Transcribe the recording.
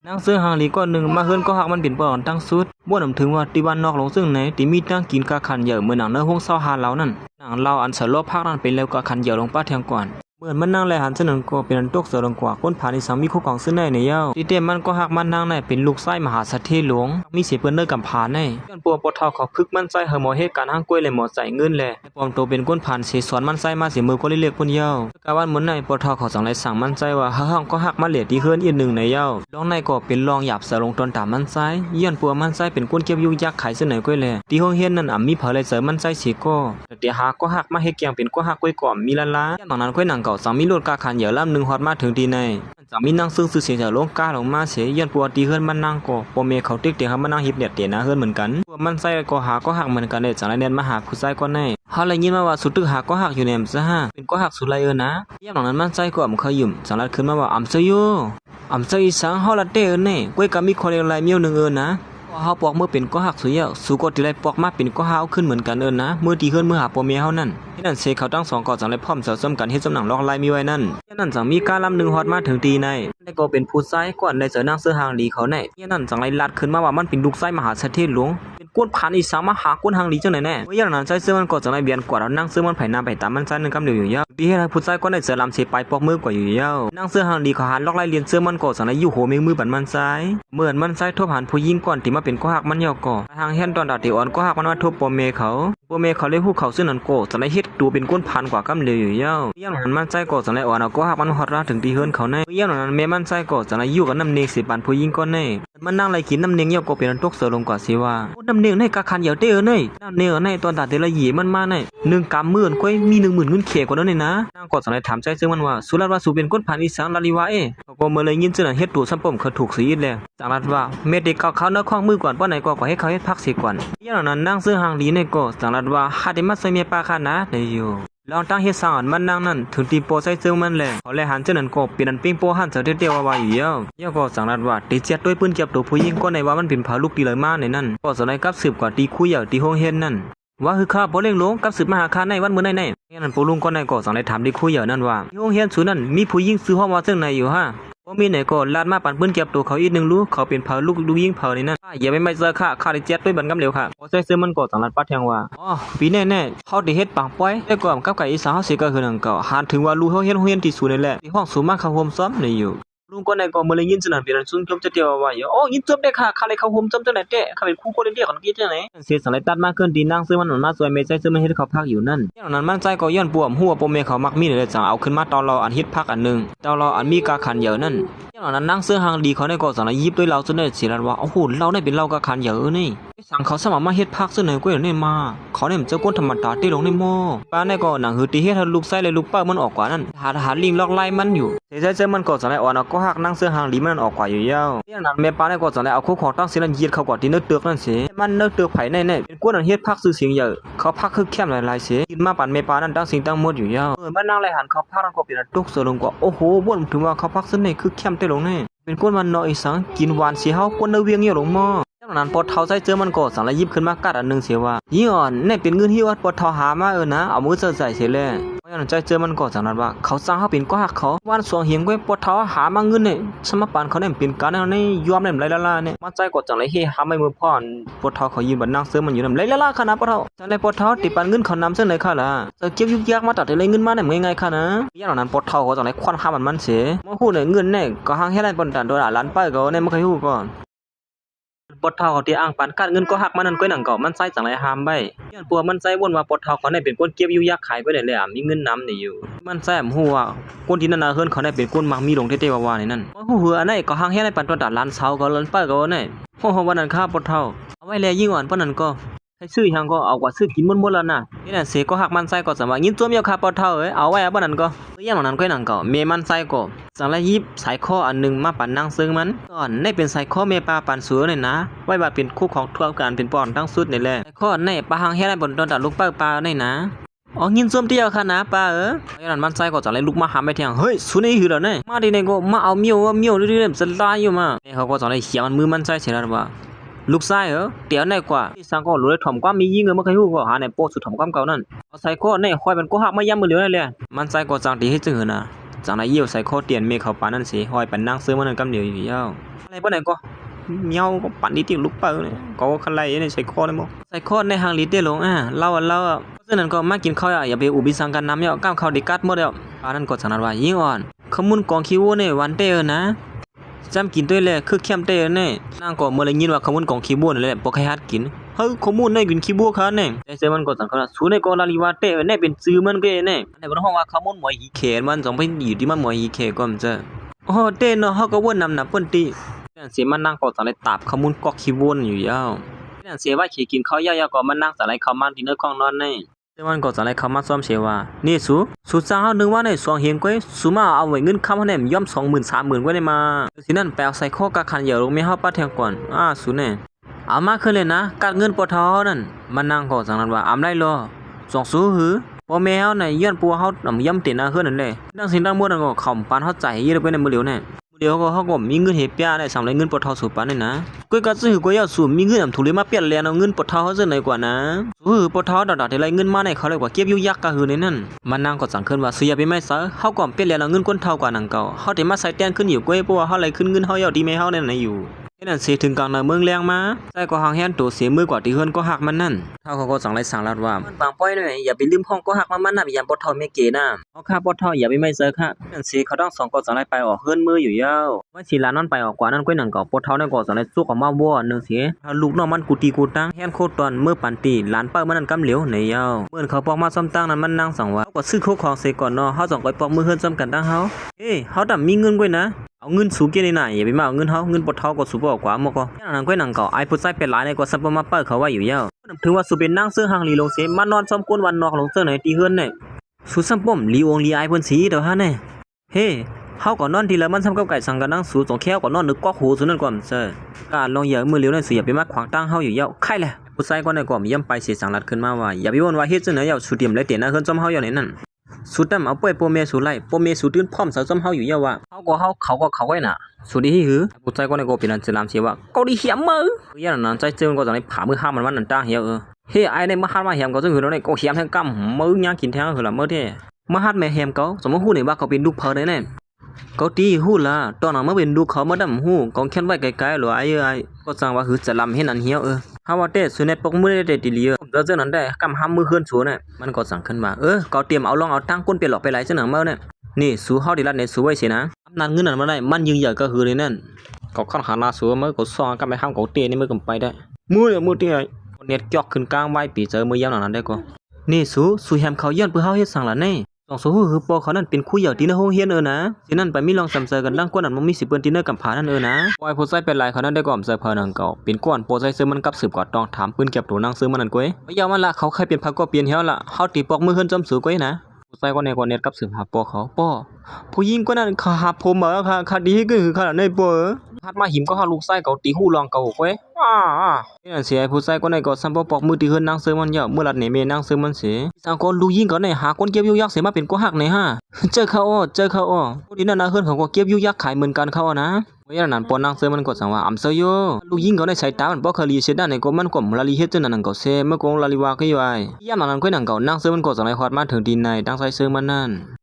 นางเสื้อหางหลีก้อนหนึ่งมาเฮือนก็หักมันเป็นปอนตั้งสุดบ่นำถึงว่าตีวันนอกลงซึ่งไหนตีมีตั้งกินกะขันเหยอะเหมือนหนังเนื้อห้องเศร้าหาเหล่านั้นหนังเราอันเสลบภาคนั้นเป็นแล้วกะขันเหยอะลงป้าเทียงก่อนเหมือนมันนั่งแลหันเสนนก็เป็นอันตกเสือลงกว่าคนผ่านในสังมีคู่ของซึ่งในในเย้าตีเต็มมันก็หักมันนางในเป็นลูกไส้มหาสัตว์เทหลวงมีเสียเปิ้นเนื้อกำผานในย้อนปัวปอทอเขาพึกมันไส้เฮอหมอเหตุการณ์ห้างกล้วยเลยหมอใส่เงินแลปอมโตเป็นก้นผ่านเสียสวนมันไส้มาเสียมือก็เรียกคนเย้ากะวันเหมือนในปอทอเขาสั่งไรสั่งมันไส้ว่าห้างก็หักมาเหลียที่เฮือนอีกหนึ่งในเย้าลองในก็เป็นลองหยาบเสือลงตอนตามมันไส้ย้อนปัวมันไส้เป็นก้นเก็บยุ่งยากขายเสนอก้วยแลที่ห้องเฮียนนั่นมีเผอเลยเสือมันไส้สีก็แต่หาก็หักมาเฮ็ดแกงเป็นก็หักก้วยก่อมมีละล้าตอนนั้นก้วยหนังเก่าสั่งมีโลดกาขันเหยอะล่ำหนึ่งฮอดมาถึงทีในจะมีนางซึ่งเสียงจากลงกาลงมาเสียย้อนปัวตีเฮือนมันนางก็ปอเมเขาติ๊กเตียงมันนางฮิบเนี่ยเตียนะเฮือนเหมือนกันปัวมันไส้ก็หาก็หักเหมือนกันเลยจากไรเนียนมาหาผู้ไส้ก็ในเขาเลยยินมาว่าสุดตึกหาก็หักอยู่ในมซะฮะเป็นก็หักสุดไรนะย่ำหลังนั้นมันไส้ก็เคยยุ่มจากนั้นขึ้นมาว่าเซโยเซอีสังเฮาละเต้เนี่ยก้วยก็มีคนอะไรเมียวหนึ่งนะเฮาปอกเมื่อเป็นก็หักสุดยอดสู่ก็ตีไรปอกมาเป็นก็หาขึ้นเหมือนกันนะเมื่อตีเฮือนเมื่อหาปอเมเฮานั่นที่นั่นเสเขาตั้งสองก่อจากไรพร้อมเสริมกันเฮ็ดสำนักลอกลายมีไว้นั่นที่นั่นจังมีการลำหนึ่งฮอดมาถึงตีในได้ก็เป็นผู้ไส้ก่อนได้เจอนางเสื้อหางหลีเขาในที่นั่นจังไรลัดขึ้นมาว่ามันเป็นลูกไส้มหาเศรษฐีหลวงเป็นก้นผ่านอีสามมาหาก้นหางหลีจังไหนแน่เมื่ออย่างนั้นใจเสื้อมันก็จังไรเบียนกว่าเรานั่งเสื้อมันไผ่นาไปตามมันไส้นึงกำเดียวอยู่ยาวดีให้ผู้ไส้ก็ได้เจอลำเสไปปอกมือกว่าอยู่ยาวนั่งเสื้อหางหลีเขาหันลอกไล่เลียนเสื้อมันก็จังไรอยู่โหมือบันมันไส้เหมือนมันไส้ทบหันผู้ยิงก่อนที่มาเป็นก็หักมันยอกก่อทางเฮียนตอนดาติอ่อนก็หักมันมาทบปอเมเขาเลยฮู้เขาซึ่งนั้นก็จังไรเฮ็ดตัวเป็นก้นผ่านกว่ากำเดียวอยู่ยาวอย่างนั้นมันไส้ก็จังไรอ่อนเอาก็หักมันฮอดราถึงที่เฮือนเขาในอย่างนั้นแม่มันไส้ก็จังไรอยู่กับน้ำเนงสิปันผู้ยิงก่อนในมันนั่งไรกินน้ำเนงเยาก็เป็นอันตกเสือลงกว่าสิว่าน้ำเนงในกะคันเหยาเต้ในน้ำเนงในตอนตัดเตละหยีมันมาใน1 กำหมื่นก้อยมี10,000เงินเขกว่านั้นเลยนะนางก็จังไรถามใจซึ่งมันว่าสุรัตว่าสูเป็นก้นผ่านอีสังลาลิวาเขาก็เมื่อเลยยินซึ่งนั้นเฮ็ดตัวซ้ำปมเขาถูกสีอีกแล้วจังรัดว่าเม็ดเด็กเขาเนื้อข้องมือก่อนป้อนไหนก็ให้เขาเฮ็ดพักเสียก่อนอย่างนั้นนั่งซื้อหางดีในก็จังรัดว่าหาได้มาใส่เมียปลาค่ะนะได้อยู่ลองตั้งเฮ็ดสารมันนั่งนั่นถึงตีโปใส่เสื้อมันแหละเขาเลยหันเจ้านั้นก็เป็นอันปิ้งโปหันเสือเตี้ยวว่าอยู่เยอะก็สังรัดว่าตีเจ็ดด้วยปืนเก็บตัวผู้หญิงก็ในว่ามันเป็นผาลูกตีเลยมาในนั่นก็สนใจกับสืบกว่าตีคู่ใหญ่ตีห้องเฮ็ดนั่นว่าคือข้าบ่เล่งลงกับสืบมหาคาในวันมื้อในนั่นปู่ลุงก็ในก็สังได้ถามตีคู่ใหญ่นั่นว่าที่ห้องเฮ็ดสุนั่นมีผู้หญิงซื้อห้องว่าซึ่งในอยู่ฮะบ่มีไหนก็ลาดมาปั่นปืนเก็บตัวเขาอีกนึงรู้เขาเป็นผาลูกยิงผาในนั่นอย่าไปไม่เจอข้าได้เจ็ดด้วยบันกำเร็วค่ะพอใส่เสื้อมันก็สังรัดปัดแทงว่าอ๋อปีแน่ๆเขาได้เฮ็ดปังป้อยแต่ก็กับไก่อีสานเฮาสิก็คือนั่นก็หาถึงว่าลูกเฮาเฮ็ดที่สุดนี่แหละที่ห้องสูงมากเขาโฮมซ้อมเลยอยู่ลุงก็ในก็เมื่อเลยยินจังนั้นเป็นซุนจมจะเดียวว่าอยู่อ๋อยินจมได้ค่ะเลยเขาโฮมจมจังไหนเด้ข้าเป็นคู่คนเดียวกันกี่จังไหนเสียสังไรตัดมาเกินดีนางซื้อมันมาสวยเมใจซื้อมันเฮ็ดเขาพักอยู่นั่นอย่างนั้นมันใจก็ย้อนปวมหัวปมเมเขามักมีเลยจังเอาขึ้นมาตอนรออันเฮ็ดพักอันนึงตอนรออันมีกาขันเหยอะนั่นอย่างนั้นนางซื้อหางดีเขาในก็สังไรยิบด้วยเราจนได้สิรัดว่าโอ้โหเราได้เป็นเรากาขันเหยอะนี่สั่งเขาสมัครมาเฮ็ดพักซึ่งไหนก็อย่างนี้มาเขาเนี่ยมันเจ้าก้นธรรมดาที่ลงในหม้อป้าในก็หนังหือตีเฮ็ดให้ลูกไส้เลยลูกป้ามันออกกว่านั่นหาลิงลอกไล่มันอยู่เจ้ามันก็สังไรอ่อนก็หักนางซื้อหางดีมันออกกว่าอยู่ยาวอย่างนั้นแม่ป้าในก็สังไรเอาคู่ของตั้งสินั้นยีดเข้ากว่าที่เนื้อเตือกนั่นสิมันเนื้อเตือกไผ่ในเป็นก้นอันเฮ็ดพักซื้อเสียงเยอะเขาพักคือแคมหลายๆเสียกินมาปั่นแม่ป้านั่นตั้งสิ่งตั้งหมดอยู่ยาวมันนั่งไรหันเขาพักนั่นก็เป็นตุกเสือลงกว่าโอ้โหบ่นถึงว่าเขาพักซึ่งในคือแคมได้ลงแน่เป็นก้นมันน้อยสังกินหวานเสียเฮาก้นเนื้อเวียงเยอะลงหม้อจากนั้นปอดเท้าใส่เจอมันก็สังไรยิบขึ้นมากัดอันนึงเสียว่ายี่อ่อนนี่เป็นเงินที่วัดปอดเท้าหามานะเอามือใส่เสียเลยเพราะอย่างนั้นใจเจอมันก็จากนั้นว่าเขาสร้างเขาเป็นก็หักเขาวันสวงเหียงไว้ปอดเท้าหามาเงินเนี่ยสมปานเขาเนี่ยเป็นการในยอมเนี่ยไรละเนี่ยมันใจก็จากไรเฮหาไม่มือพ่อนปอดเท้าเขายืนบันนั่งเสื้อมันอยู่นั่นไรละขนาดปอดเท้าจากไรปอดเท้าติดปันเงินเขานำเส้นไหนค่ะล่ะจะเก็บยุกยากมาตัดอะไรเงินมาเนี่ยง่ายๆค่ะนะอย่างนั้นปอดเท้าเขาจากไรควันข้ามันเสียเมื่อหูเนี่ยเงินเนี่ยก็ห่างแค่ไรปนตันโดนล้านป้ายก็เนี่ยไม่เคยหูก่อนปดเท่าเขาที่อ้างปานการเงินก็หักมันนั่นก้อยหนังเก่ามันใส่จังไรหามใบย้อนปัวมันใส่วนว่าปดเท่าเขาได้เป็นก้นเก็บอยู่ยักขายไปได้เลยมีเงินนำนี่อยู่มันแซมหัวก้นที่นั่นน่ะเฮิรนเขาได้เป็นก้นมักมีลงเท่ๆว่านี่นั่นว่าหัวอันไหนก็ห่างแค่ในปันต้นตัดล้านเสาก็ล้านป้ายก็เนี่ยโอ้โหวันนั้นข้าปดเท่าเอาไว้แลยิ่งอ่อนปานนั้นก็ให้ซื้อยังก็เอากว่าซื้อกินหมดแล้วน่ะนี่นั่นเสก็หักมันใส่ก็สามารถยินตัวเมียข้าปดเท่าเอาไว้ปานนั้นก็อย่างนั้นก้อยหนังเก่าเมมันใส่ก็สังละยิบสายข้ออันนึงมาปั่นนางซึ่งมันก่อนในเป็นสายข้อเมปาปั่นสวยเลยนะไว้บาเป็นคู่ของทั่วการเป็นปอนทั้งสุดนี่แหละสายข้อในปลาหางแห่ได้บนต้นตัดลูกปลาในนะอ๋อยินส้มเตี้ยวค่ะนะป้าอย่างนั้นมันใส่ก็จะไล่ลูกมาหามไปเถียงเฮ้ยสุนัยหือแล้วเนี่ยมาดีในก็มาเอาเมียวเรื่อยๆจะไล่อยู่มาเขาก็จะไล่เขียมันมือมันใส่เฉยแล้วว่าลูกไส้เตี๋ยวในกว่าที่สังก็รู้ได้ถ่อมความมียิ่งเงินเมื่อใครฮู้ก็หาในโป๊สุดถ่อมความเก่านั่นเอาใส่ข้อในคอยมันก็หักมาย้ำมือเหลือนั่นแหละมันใส่ก็จังดีให้จึงเหรอนะจากนั้นเยี่ยวใส่ข้อเตียนเมฆเขาปานั่นสิหอยปันนั่งซื้อมันกำเหนียวอยู่เย้าอะไร อะไรบ่ไหนก็เมียวก็ปั่นนิดติลูกเปิ้ลเนี่ยก็คันไรเนี่ยใส่คอได้บ่ใส่คอในหางลิตรได้ลงเราฉะนั้นก็มากินข้าวอย่าไปอุบิสังกันน้ำเนี่ยก้าวเข้าได้กัดหมดแล้วอันนั้นก็จังนั้นว่ายิงอ่อนขมุนกองคิวเนี่ยวันเตอนะจำกินด้วยแหละคือเข้มเตอเนี่ยนางก็เมื่อได้ยินว่าขมุนกองคิวนั่นแหละบ่ใครฮัดกินเฮ้ยขมุนเนี่ยกินคิวคันเนี่ยแต่มันก็จังกันสูในก็ลาลิวาเตอเนี่ยเป็นชื่อมันก็เนี่ยอันนี้ก็ฮ้องว่าขมุนหมอยหีเขมันต้องไปอยู่ที่มันหมอยหีเขก็มันจะโอ้เต้เนาะเฮาก็วนนำน่ะเปิ้นตินั่นสิมันนั่งก็จังได้ตาบขมุนกอกคิววนอยู่ยาวนั่นสิว่าขี้กินข้าวยาวๆก็มันนั่งสะไหลเข้ามาที่เนื้อของนอนนี่แต่มันก็จังได้เข้ามาซ้อมเชว่านี่สูจ้าเฮานึกว่าได้2เฮงก้อยสูมาเอาไว้เงินค้ำเฮาเนี่ยย่อม 20,000 30,000กว่าได้มาสินั่นแปลใส่ข้อกะคันเหยียวลงแม่เฮาปะแทงก่อนสูแน่เอามาขึ้นเลยนะกัดเงินปอทอนั่นมันนั่งก็จังนั้นว่าอำไรรอ2สูหือพ่อแม่เฮาน่ะย้อนปัวเฮาย่ำเต็นเฮือนนั่นแหละดังสิ่งดังหมดนั่นก็เข้าปานเฮาใจยีไปในมื้อเดียวแน่มื้อเดียวก็เฮาก็มีเงินเฮ็ดเปียได้สำหรับเงินปอทอสูปานนี่นะก้อยก็ซื้อก้อยเอาสูมีเงินทุเรมาเปลี่ยนแลนเอาเงินปอทอเฮาซื่อหน่อยกว่านะปอทอดอดๆได้ไรเงินมาในเขาเลยกว่าเก็บอยู่ยักกะหือในนั่นมันนั่งก็จังขึ้นว่าซื้ออย่าไปไม่ซะเฮาก็เปลี่ยนแลนเอาเงินคนเท่ากว่านังเก่าเฮาได้มาใส่แต้นขึ้นอยู่ก้อยเพราะว่าเฮาไหลขึ้นเงินเฮาเอาดีแม่เฮานั่นน่ะอยู่นั่นสิถึงกลางเมืองแรงมาแต่ก็หางแฮนตัวเสียมือกว่าที่เฮือนก็หักมันนั่นเท่าเขาก็สั่งไรสั่งลัดว่ามันบางป้อยหน่อยอย่าไปลืมห้องก็หักมันน่ะอย่าปอทอแม่เก๋น่ะเอาค่าปอทออย่าไปไม่เซอค่ะนั่นสิเขาต้อง2ก็สั่งไรไปออกเฮือนมืออยู่ยาวว่าสิลานอนไปออกกว่านั้นก้อยหนังเก่าปอทอนั่นก็สั่งไรสู้กับมาวัวนึงสิถ้าลูกน้องมันกูตีกูตั้งแฮนโคตรตอนมือปันตีหลานป้ามันนั่นกำเหลียวในยาวเมื่อเขาปอกมาซ้ำตั้งนั้นมันนั่งสั่งว่าก็ซื้อโคของเสก่อนเนาะเฮา2ก้อยปอกมือเฮือนซ้ำกันตั้งเฮาเฮาดำมีเงินก้อยนะเอาเงินสูงเกี่ยนี่น่ะอย่าไปมาเอาเงินเฮาเงินปอทอก็สูงกว่าหมก็อย่างนั้นก้อยหนังเก่าไอ้ผู้ชายเป็นหลายในก็ซับมาเปิ้เขาไว้อยู่ยาวถือว่าสุเป็นนางเสื้อหางลีลงเสมานอนซ้อมก้นวันนอกลงเสื้อไหนตีเฮือนเนี่ยสุซ้ำป้อมลีองลีไอเพิ่นสีเด้อฮะเนี่ยเฮ้เฮาก็นอนทีละมันซ้ำกับไก่สังกันนั่งสู2แค้วก็นอนนึกกอกหูสุนั่นก่อนเซอการลองอย่ามือเลี้ยวนั่นสิอย่าไปมาขวางตั้งเฮาอยู่ยาวใครแหละผู้ชายก็ในก็ย่ำไปเสียสังลัดขึ้นมาว่าอย่าไปวนว่าเฮ็ดจังไหนยาวสุเตรียมเลยเตียนนะเฮือนซ้อมเฮาอยู่ในนั่นสุดนำเอาป่วยโปเมสุไล่โปเมสุตื่นพร้อมเสาซ้อมเฮาอยู่ยาวว่าเขาก็ไว้น่ะสุดีหือผู้ชายก็ในก็เป็นอันจะลามเสียว่าเกาหลีเหี่ยมมืออย่างนั้นใจเจิงก็จังได๋ผามือห้ามมันนั่นตาเหี่ยวเฮ้ไอ้ในมาฮัดมาเหี่ยมก็จังหือแล้วในก็เหี่ยมทั้งกำมือย่างกินแท้หือละมื้อแท้มาฮัดแม่เหี่ยมเขาสมมุติฮู้นี่ว่าเขาเป็นลูกเพิ่นได้แน่เขาตีฮู้ล่ะตอนนั้นมาเป็นลูกเขามาดำฮู้กองแค้นไว้ไกลๆหรอไอ้ก็จังว่าหือจะลำเห็นอันเหี่ยวเฮาว่าแต่สุในปกมือได้ติเลียแล้วจังนั้นได้กำห้ามมือเฮือนสูน่ะมันก็สั่งขึ้นมาก็เตรียมเอาลองเอาตั้งก้นไปหลอกไปหลายจังหนังเมาเนี่ยนี่สูเฮาได้รัดในสูไว้สินะอำนาจเงินนั้นมาได้มันยิงใหญ่ก็คือในนั่นก็ค่อนข้างน่าสูมือก็ซ้อนกันไปห้ามก็เตนี่มือก็ไปได้มือที่ไอ้เน็ตจอกขึ้นกลางไว้ปีเจอมือยาวนั้นได้ก็นี่สูแฮมเขาย้อนเพื่อเฮาเฮ็ดสั่งล่ะนี่2สูหือปอเขานั่นเป็นคู่ใหญ่ที่ในโรงเรียนนะสินั่นไปมีลองสำเซอกันดังกว่านั้นมันมีสิเปิ้นที่เนอกับผานั่นนะปล่อยผู้ใส่เป็นหลายเขานั่นได้ก่อมใส่เพอนังเก่าเป็นก้อนโปใส่ซื้อมันกับสืบกอดต้องถามปืนเก็บตัวนางซื้อมันนั่นก้อยบ่ยาวมันละเขาเคยเป็นพักก็เปลี่ยนเฮียละเฮาตีปอกมือเฮือนจำสูก้อยนะผู้ใส่ก็ในก็เน็ตกับสืบหาปอเขาป้อผู้หญิงก็นั่นเขาหาผมเหรอค่ะดีก็คือขนาดในปอฮัดมาหิมก็เฮาลูกใส่เก่าตีหู้ลองเก่าก้อยนี่เสียผู้ใส่ก็ในก็ซ้ำปอกมือที่เฮือนนางซื้อมันเยอะเมื่อลัดนี่แม่นางซื้อมันเสียสังก็ลูกยิงก็ในหาคนเก็บอยู่ยักเสียมาเป็นก็หักในฮะเจอเขาผู้นี้นั่นนะเฮือนเขาก็เก็บอยู่ยักขายเหมือนกันเขานะเมื่อนั้นปอนางเซมันก็สั่งว่าอำเซโยลูกยิงเขาในสายตามันบ่เคยลีเสด้านในก็มันก็มลาลีเฮ็ดจังนั้นก็เซเมื่อก็ลาลีว่าก็อยู่ไอ้ยามนั้นก็นั่งก็นางเซมันก็สั่งให้ฮอดมาถึงดินในตั้งใส่เซมันนั่น